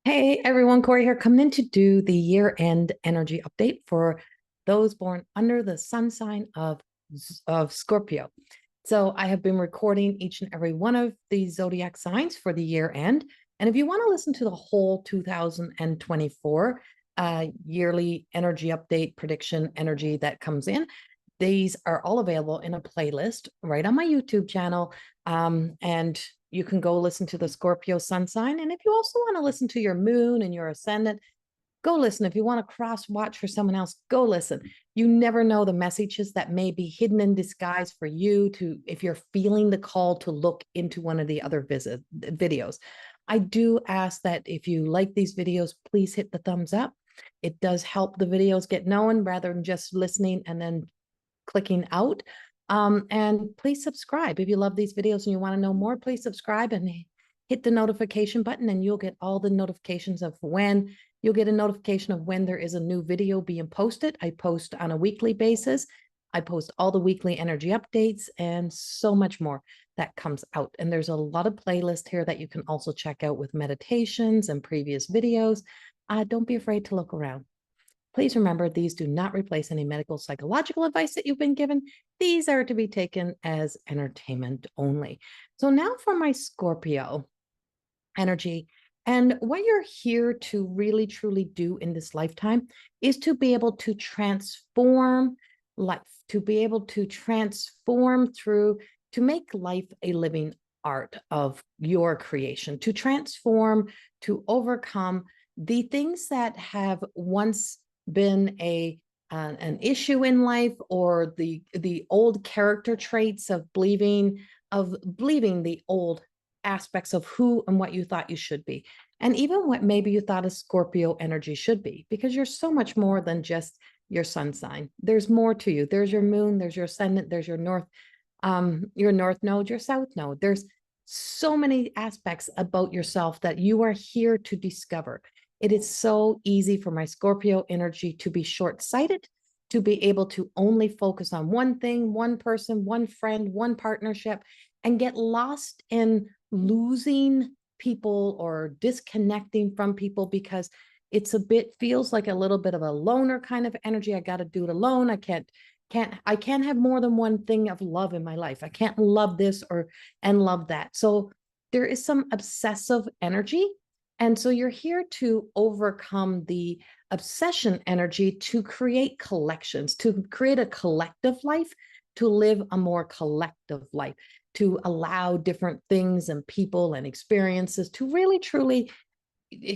Hey everyone, Corey here, coming in to do the year-end energy update for those born under the sun sign of Scorpio. So I have been recording each and every one of the zodiac signs for the year end. And if you want to listen to the whole 2024 yearly energy update prediction energy that comes in, these are all available in a playlist right on my YouTube channel. And you can go listen to the Scorpio sun sign. And if you also want to listen to your moon and your ascendant, go listen. If you want to cross watch for someone else, go listen. You never know the messages that may be hidden in disguise for you to, if you're feeling the call to look into one of the other videos. I do ask that if you like these videos, please hit the thumbs up. It does help the videos get known rather than just listening and then clicking out. And please subscribe. If you love these videos and you want to know more, please subscribe and hit the notification button, and you'll get all the notifications of when you'll get a notification of when there is a new video being posted. I post on a weekly basis. I post all the weekly energy updates and so much more that comes out. And there's a lot of playlists here that you can also check out with meditations and previous videos. Don't be afraid to look around. Please remember, these do not replace any medical psychological advice that you've been given. These are to be taken as entertainment only. So now for my Scorpio energy. And what you're here to really truly do in this lifetime is to be able to transform life, to be able to transform through, to make life a living art of your creation, to transform, to overcome the things that have once been an issue in life, or the old character traits of believing the old aspects of who and what you thought you should be, and even what maybe you thought a Scorpio energy should be, because you're so much more than just your sun sign. There's more to you. There's your moon, there's your ascendant, there's your north node, your south node. There's so many aspects about yourself that you are here to discover. It is so easy for my Scorpio energy to be short-sighted, to be able to only focus on one thing, one person, one friend, one partnership, and get lost in losing people or disconnecting from people, because it's feels like a little bit of a loner kind of energy. I got to do it alone. I can't have more than one thing of love in my life. I can't love this and love that. So there is some obsessive energy. And so you're here to overcome the obsession energy, to create collections, to create a collective life, to live a more collective life, to allow different things and people and experiences to really, truly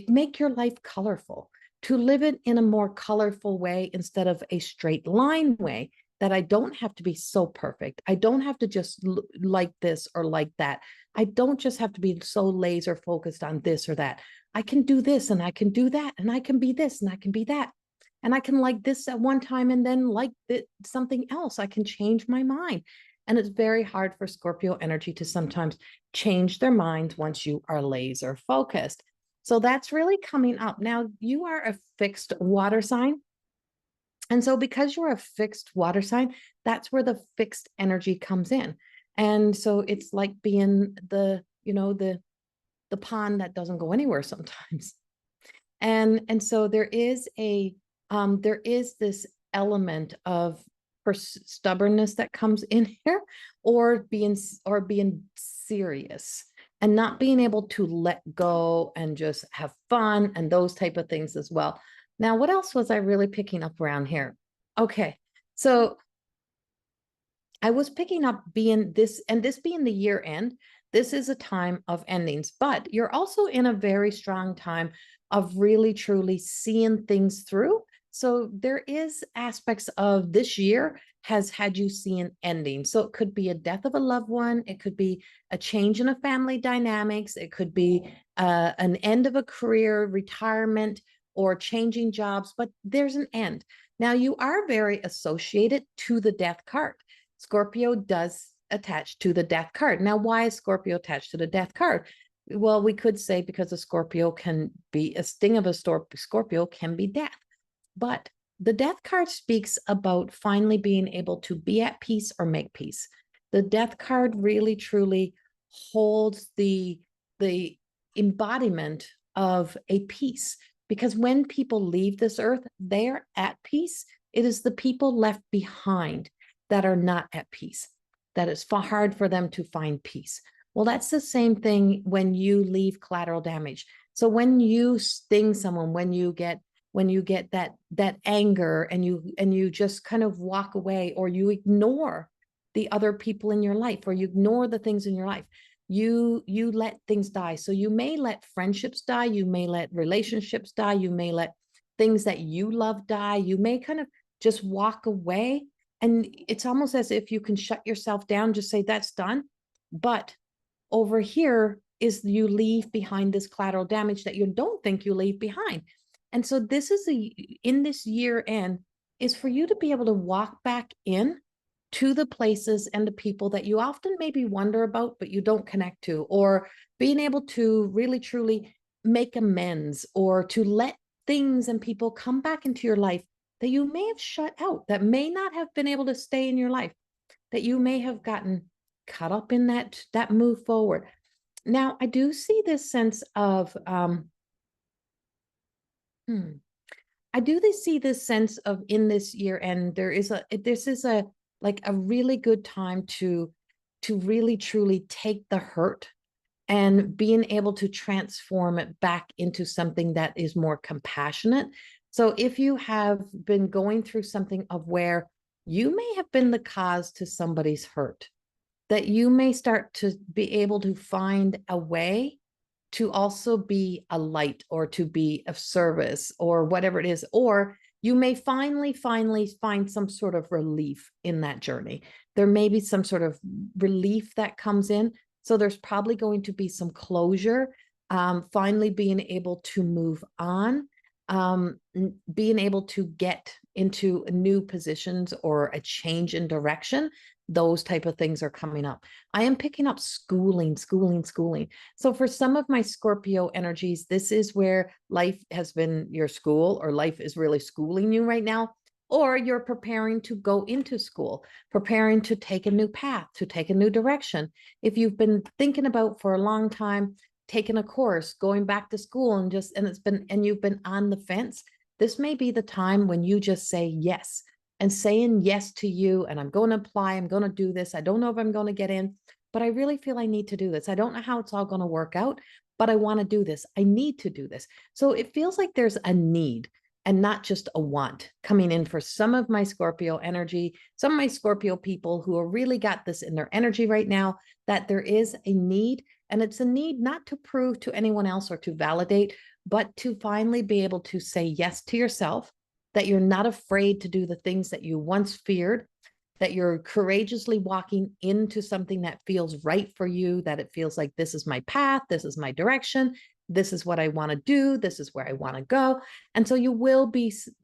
make your life colorful, to live it in a more colorful way instead of a straight line way, that I don't have to be so perfect. I don't have to just like this or like that. I don't just have to be so laser focused on this or that. I can do this and I can do that, and I can be this and I can be that. And I can like this at one time and then like something else. I can change my mind. And it's very hard for Scorpio energy to sometimes change their minds once you are laser focused. So that's really coming up. Now, you are a fixed water sign. And so because you're a fixed water sign, that's where the fixed energy comes in. And so it's like being the pond that doesn't go anywhere sometimes. And so there is this element of stubbornness that comes in here, or being serious and not being able to let go and just have fun and those type of things as well. Now, what else was I really picking up around here? Okay, so I was picking up being this, and this being the year end, this is a time of endings, but you're also in a very strong time of really truly seeing things through. So there is aspects of this year has had you seeing endings. So it could be a death of a loved one. It could be a change in a family dynamics. It could be an end of a career, retirement, or changing jobs, but there's an end. Now, you are very associated to the death card. Scorpio does attach to the death card. Now, why is Scorpio attached to the death card? Well, we could say because a Scorpio can be a sting of a Scorpio can be death. But the death card speaks about finally being able to be at peace or make peace. The death card really truly holds the embodiment of a peace, because when people leave this earth, they're at peace. It is the people left behind that are not at peace, that it's hard for them to find peace. Well, that's the same thing when you leave collateral damage. So when you sting someone, when you get that anger, and you just kind of walk away, or you ignore the other people in your life, or you ignore the things in your life, you let things die. So you may let friendships die, you may let relationships die, you may let things that you love die, you may kind of just walk away, and it's almost as if you can shut yourself down, just say that's done. But over here is you leave behind this collateral damage that you don't think you leave behind. And so this is in this year end is for you to be able to walk back in to the places and the people that you often maybe wonder about, but you don't connect to, or being able to really truly make amends, or to let things and people come back into your life that you may have shut out, that may not have been able to stay in your life, that you may have gotten caught up in that move forward. Now, I do see this sense of I do see this sense of in this year, and this is a like a really good time to really truly take the hurt and being able to transform it back into something that is more compassionate. So if you have been going through something of where you may have been the cause to somebody's hurt, that you may start to be able to find a way to also be a light, or to be of service, or whatever it is. Or you may finally find some sort of relief in that journey. There may be some sort of relief that comes in. So there's probably going to be some closure, finally being able to move on, being able to get into new positions, or a change in direction. Those type of things are coming up. I am picking up schooling. So for some of my Scorpio energies, this is where life has been your school, or life is really schooling you right now, or you're preparing to go into school, preparing to take a new path, to take a new direction. If you've been thinking about for a long time, taking a course, going back to school, and you've been on the fence, this may be the time when you just say yes. And saying yes to you, and I'm going to apply, I'm going to do this. I don't know if I'm going to get in, but I really feel I need to do this. I don't know how it's all going to work out, but I want to do this. I need to do this. So it feels like there's a need and not just a want coming in for some of my Scorpio energy, some of my Scorpio people who have really got this in their energy right now, that there is a need, and it's a need not to prove to anyone else or to validate, but to finally be able to say yes to yourself, that you're not afraid to do the things that you once feared, that you're courageously walking into something that feels right for you, that it feels like this is my path, this is my direction, this is what I want to do, this is where I want to go. And so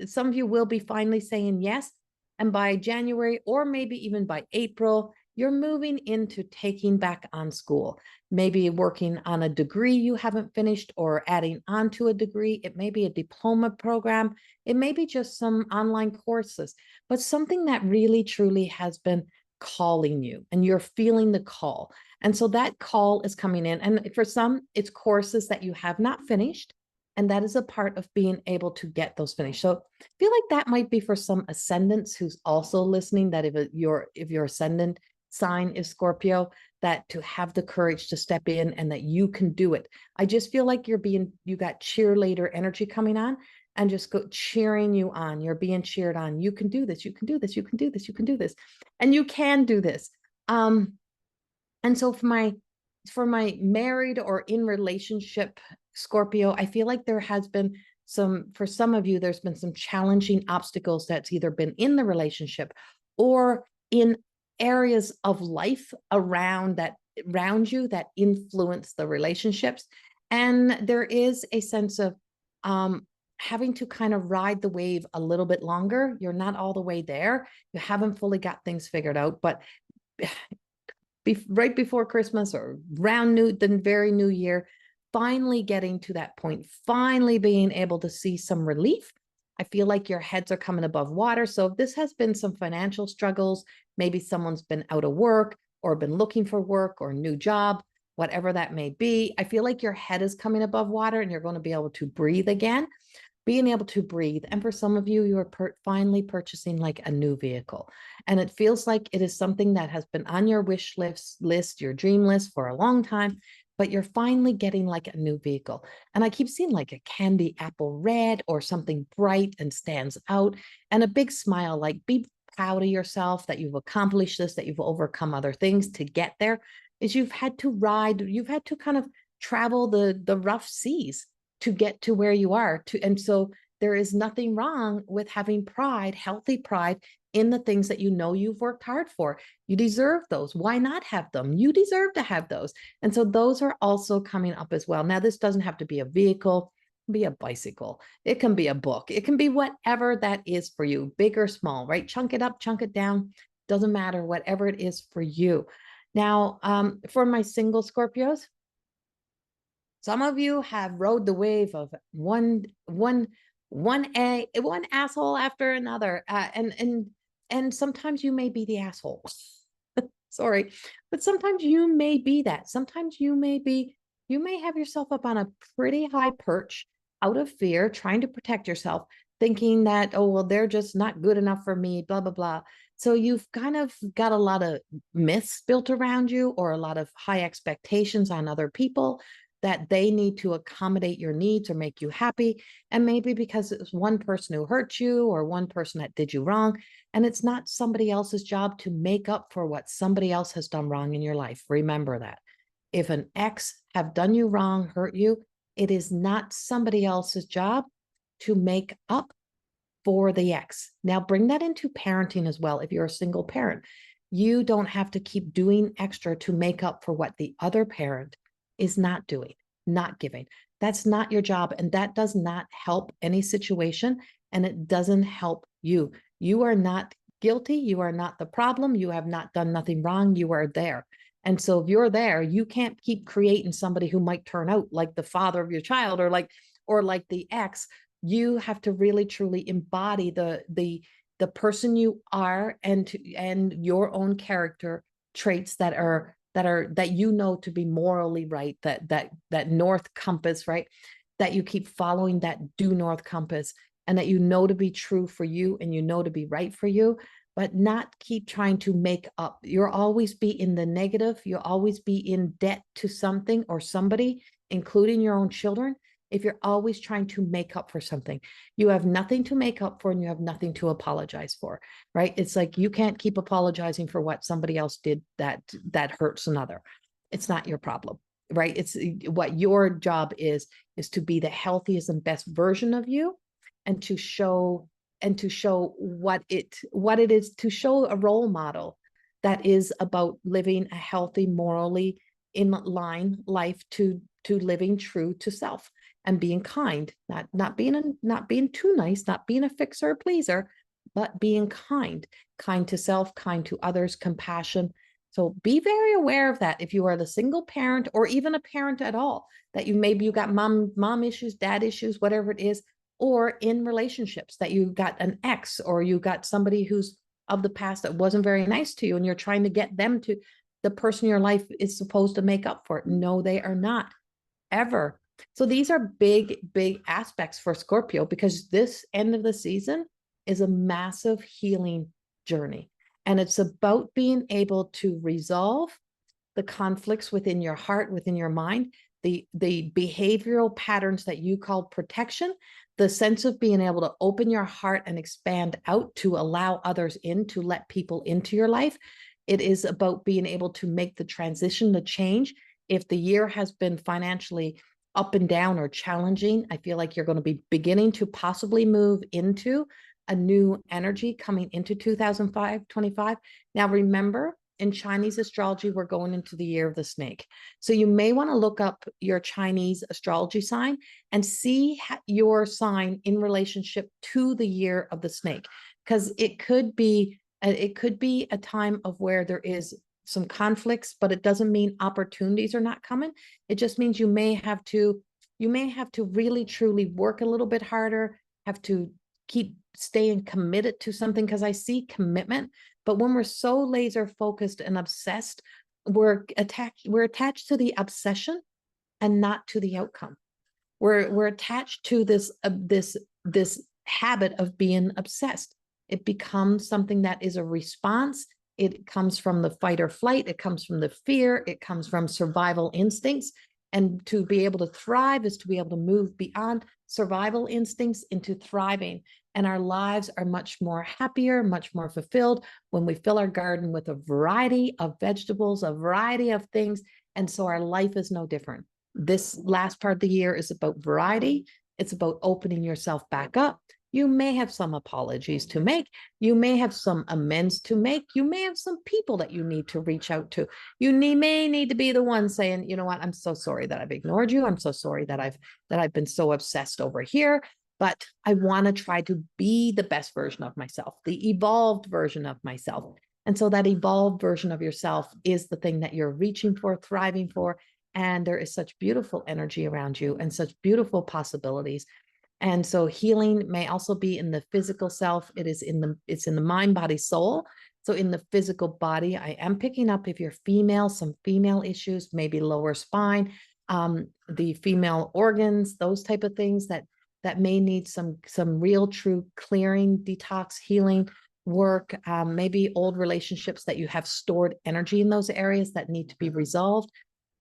some of you will be finally saying yes. And by January, or maybe even by April, you're moving into taking back on school, maybe working on a degree you haven't finished, or adding on to a degree. It may be a diploma program. It may be just some online courses, but something that really truly has been calling you, and you're feeling the call. And so that call is coming in. And for some, it's courses that you have not finished. And that is a part of being able to get those finished. So I feel like that might be for some ascendants who's also listening, that if your ascendant sign is Scorpio, that to have the courage to step in, and that you can do it. I just feel like you got cheerleader energy coming on, and just go cheering you on. You're being cheered on. You can do this. You can do this. You can do this. You can do this. And you can do this. And so for my married or in relationship Scorpio, I feel like there has been for some of you, there's been some challenging obstacles that's either been in the relationship, or in areas of life around you that influence the relationships. And there is a sense of having to kind of ride the wave a little bit longer. You're not all the way there. You haven't fully got things figured out, but right before Christmas, or around the very new year, finally getting to that point, finally being able to see some relief. I feel like your heads are coming above water. So if this has been some financial struggles, maybe someone's been out of work, or been looking for work, or new job, whatever that may be. I feel like your head is coming above water and you're going to be able to breathe again, being able to breathe. And for some of you, you are finally purchasing like a new vehicle. And it feels like it is something that has been on your wish list, your dream list for a long time, but you're finally getting like a new vehicle. And I keep seeing like a candy apple red or something bright and stands out, and a big smile, like be proud of yourself that you've accomplished this, that you've overcome other things to get there. Is you've had to kind of travel the rough seas to get to where you are. And so there is nothing wrong with having pride, healthy pride in the things that you know you've worked hard for. You deserve those. Why not have them? You deserve to have those. And so those are also coming up as well. Now, this doesn't have to be a vehicle, it can be a bicycle, it can be a book, it can be whatever that is for you, big or small, right? Chunk it up, chunk it down, doesn't matter, whatever it is for you. Now, for my single Scorpios, some of you have rode the wave of one asshole after another, and sometimes you may be the asshole. Sorry, but sometimes you may be that. Sometimes you may have yourself up on a pretty high perch out of fear, trying to protect yourself, thinking that, oh, well, they're just not good enough for me, blah, blah, blah. So you've kind of got a lot of myths built around you, or a lot of high expectations on other people that they need to accommodate your needs or make you happy. And maybe because it was one person who hurt you or one person that did you wrong, and it's not somebody else's job to make up for what somebody else has done wrong in your life. Remember that. If an ex have done you wrong, hurt you, it is not somebody else's job to make up for the ex. Now bring that into parenting as well. If you're a single parent, you don't have to keep doing extra to make up for what the other parent is not doing, not giving. That's not your job. And that does not help any situation. And it doesn't help you. You are not guilty. You are not the problem. You have not done nothing wrong. You are there. And so if you're there, you can't keep creating somebody who might turn out like the father of your child, or like the ex. You have to really truly embody the person you are, and your own character traits that you know to be morally right, that north compass, right? That you keep following that due north compass, and that you know to be true for you, and you know to be right for you, but not keep trying to make up. You'll always be in the negative. You'll always be in debt to something or somebody, including your own children, if you're always trying to make up for something. You have nothing to make up for, and you have nothing to apologize for, right? It's like you can't keep apologizing for what somebody else did that hurts another. It's not your problem, right? It's what your job is to be the healthiest and best version of you, and to show what it is, to show a role model that is about living a healthy, morally in line life, to living true to self and being kind, not being too nice, not being a fixer or pleaser, but being kind to self, kind to others, compassion. So be very aware of that if you are the single parent, or even a parent at all, that you got mom issues, dad issues, whatever it is, or in relationships that you got an ex, or you got somebody who's of the past that wasn't very nice to you, and you're trying to get them to, the person in your life is supposed to make up for it. No, they are not, ever. So these are big aspects for Scorpio, because this end of the season is a massive healing journey. And it's about being able to resolve the conflicts within your heart, within your mind, the behavioral patterns that you call protection, the sense of being able to open your heart and expand out to allow others in, to let people into your life. It is about being able to make the transition, the change. If the year has been financially up and down or challenging, I feel like you're going to be beginning to possibly move into a new energy coming into 2025. Now, remember, in Chinese astrology, we're going into the year of the snake. So you may want to look up your Chinese astrology sign and see your sign in relationship to the year of the snake, because it could be a time of where there is some conflicts, but it doesn't mean opportunities are not coming. It just means you may have to really truly work a little bit harder, have to keep staying committed to something, because I see commitment. But when we're so laser focused and obsessed we're attached to the obsession and not to the outcome. We're attached to this habit of being obsessed. It becomes something that is a response. It comes from the fight or flight. It comes from the fear. It comes from survival instincts. And to be able to thrive is to be able to move beyond survival instincts into thriving. And our lives are much more happier, much more fulfilled when we fill our garden with a variety of vegetables, a variety of things. And so our life is no different. This last part of the year is about variety. It's about opening yourself back up. You may have some apologies to make. You may have some amends to make. You may have some people that you need to reach out to. You may need to be the one saying, you know what, I'm so sorry that I've ignored you. I'm so sorry that I've been so obsessed over here, but I want to try to be the best version of myself, the evolved version of myself. And so that evolved version of yourself is the thing that you're reaching for, thriving for. And there is such beautiful energy around you and such beautiful possibilities. And so healing may also be in the physical self. It's in the mind, body, soul. So in the physical body, I am picking up, if you're female, some female issues, maybe lower spine, the female organs, those type of things that may need some real true clearing, detox, healing work, maybe old relationships that you have stored energy in those areas that need to be resolved.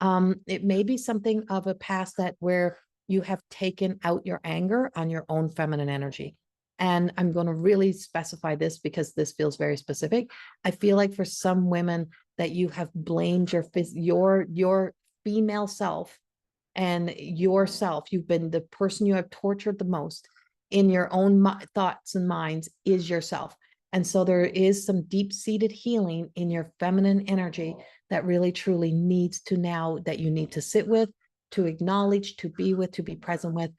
It may be something of a past that where you have taken out your anger on your own feminine energy. And I'm going to really specify this because this feels very specific. I feel like for some women that you have blamed your female self and yourself, you've been the person you have tortured the most in your own thoughts and minds is yourself. And so there is some deep-seated healing in your feminine energy that really truly needs to now, that you need to sit with, to acknowledge, to be with, to be present with.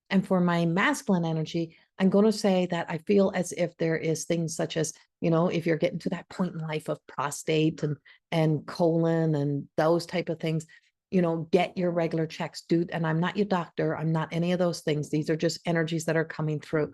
And for my masculine energy, I'm going to say that I feel as if there is things such as, you know, if you're getting to that point in life of prostate and colon and those type of things, you know, get your regular checks, dude. And I'm not your doctor. I'm not any of those things. These are just energies that are coming through.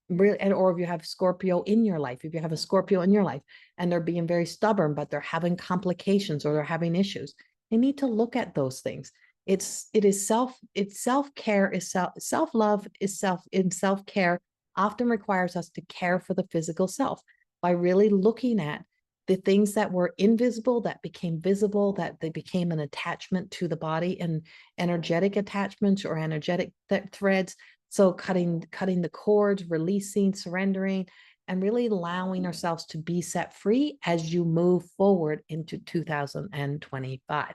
Really, or if you have Scorpio in your life, if you have a Scorpio in your life and they're being very stubborn, but they're having complications or they're having issues, they need to look at those things. Self-care, self-love is self-care often requires us to care for the physical self by really looking at the things that were invisible that became visible, that they became an attachment to the body, and energetic attachments or energetic threads. So cutting the cords, releasing, surrendering, and really allowing ourselves to be set free as you move forward into 2025.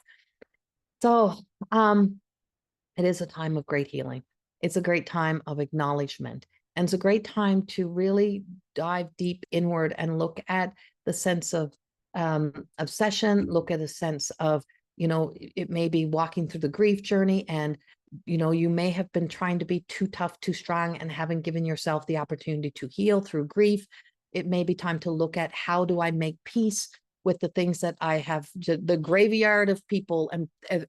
So it is a time of great healing. It's a great time of acknowledgement. And it's a great time to really dive deep inward and look at the sense of obsession, look at a sense of, you know, it may be walking through the grief journey, and you know, you may have been trying to be too tough, too strong, and haven't given yourself the opportunity to heal through grief. It may be time to look at, how do I make peace with the things that I have, the graveyard of people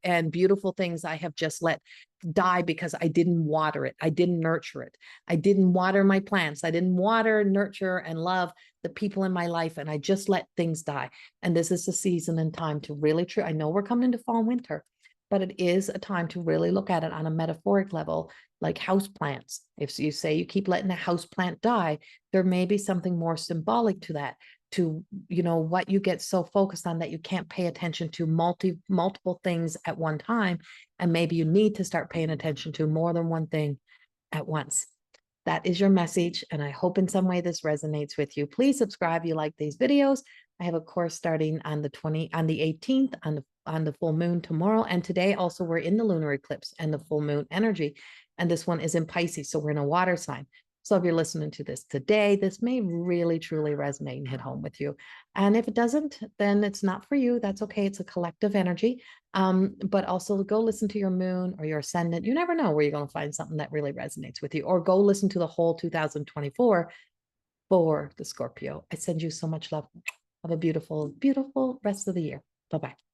and beautiful things I have just let die because I didn't water it. I didn't nurture it. I didn't water my plants. I didn't water, nurture, and love the people in my life. And I just let things die. And this is a season and time to really, I know we're coming into fall and winter, but it is a time to really look at it on a metaphoric level, like house plants. If you say you keep letting a house plant die, there may be something more symbolic to that, to, you know, what you get so focused on that you can't pay attention to multiple things at one time. And maybe you need to start paying attention to more than one thing at once. That is your message. And I hope in some way this resonates with you. Please subscribe if you like these videos. I have a course starting on the 18th, on the full moon tomorrow. And today also we're in the lunar eclipse and the full moon energy. And this one is in Pisces. So we're in a water sign. So if you're listening to this today, this may really, truly resonate and hit home with you. And if it doesn't, then it's not for you. That's okay. It's a collective energy. But also go listen to your moon or your ascendant. You never know where you're going to find something that really resonates with you, or go listen to the whole 2024 for the Scorpio. I send you so much love. Have a beautiful, beautiful rest of the year. Bye-bye.